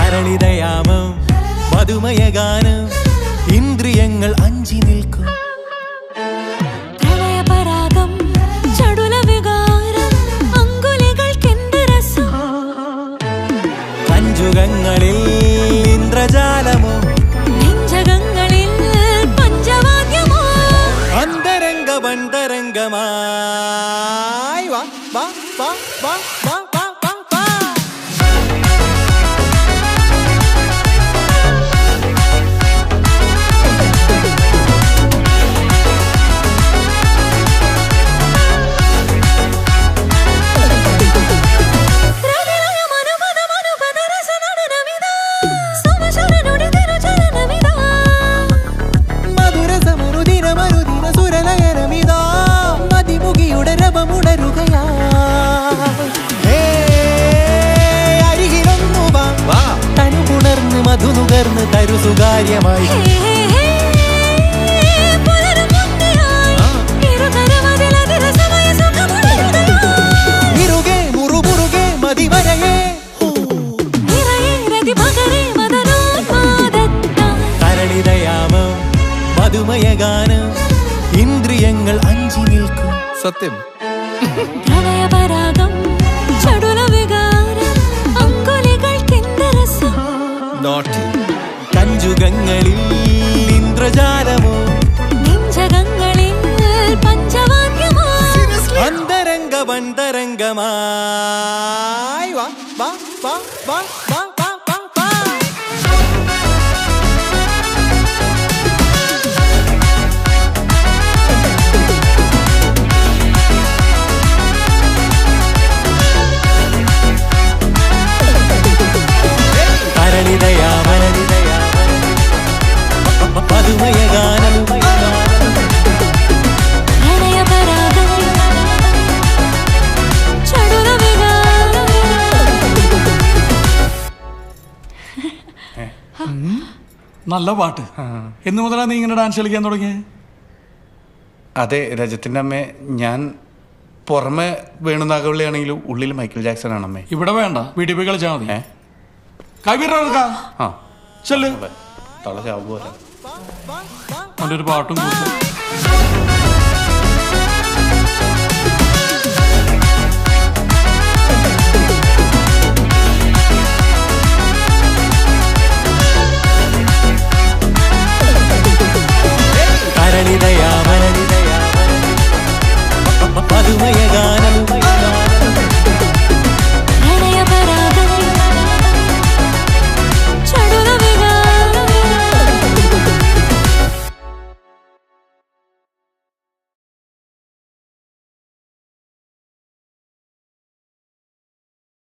തരളിതയാമം മധുമയഗാനം ഇന്ദ്രിയങ്ങൾ അഞ്ചി നിൽക്കും. പ്രണയപരാഗം ചടുല വികാരം അങ്കുലികൾക്കെന്ത് രസം. കഞ്ചുകങ്ങളിൽ ഇന്ദ്രജാലമോ നെഞ്ചകങ്ങളിൽ പഞ്ചവാദ്യമോ. അന്തരംഗ ബന്ധരംഗമായി വാ വാ വാ വാ വാ വാ വാ വാ. മധുനുകർന്ന് തരു സുകാര്യമായി മുറുകെ മുറുമുറുകെ മതിവരയേ തരളിതയാമം മധുമയഗാനം ഇന്ദ്രിയങ്ങൾ അഞ്ചി നിൽക്കും. സത്യം. പ്രണയപരാഗം ചടുല വികാരം അങ്കുലികൾക്കെന്ത് രസം. കഞ്ചുകങ്ങളിൽ ഇന്ദ്രജാലമോ നെഞ്ചകങ്ങളിൽ പഞ്ചവാദ്യമോ. അന്തരംഗ ബന്ധരംഗമായി വാ വാ വാ വാ വാ വാ വാ വാ. മധുമയഗാനം പ്രണയപരാഗം ചടുല വികാരം. നല്ല പാട്ട്. എന്ന് മുതലാ നീ ഇങ്ങനെ ഡാൻസ് കളിക്കാൻ തുടങ്ങിയ? അതെ രജത്തിന്റെ അമ്മേ, ഞാൻ പുറമെ വേണുനാഗവള്ളിയാണെങ്കിലും ഉള്ളിൽ മൈക്കിൾ ജാക്സൺ ആണ് അമ്മേ. ഇവിടെ വേണ്ട, വീട്ടിൽ പോയി കളിച്ചാൽ മതി. ആ ചെല്ല്, തള ചാവുക അവൻ്റെ ഒരു പാട്ടും കൂട്ടും.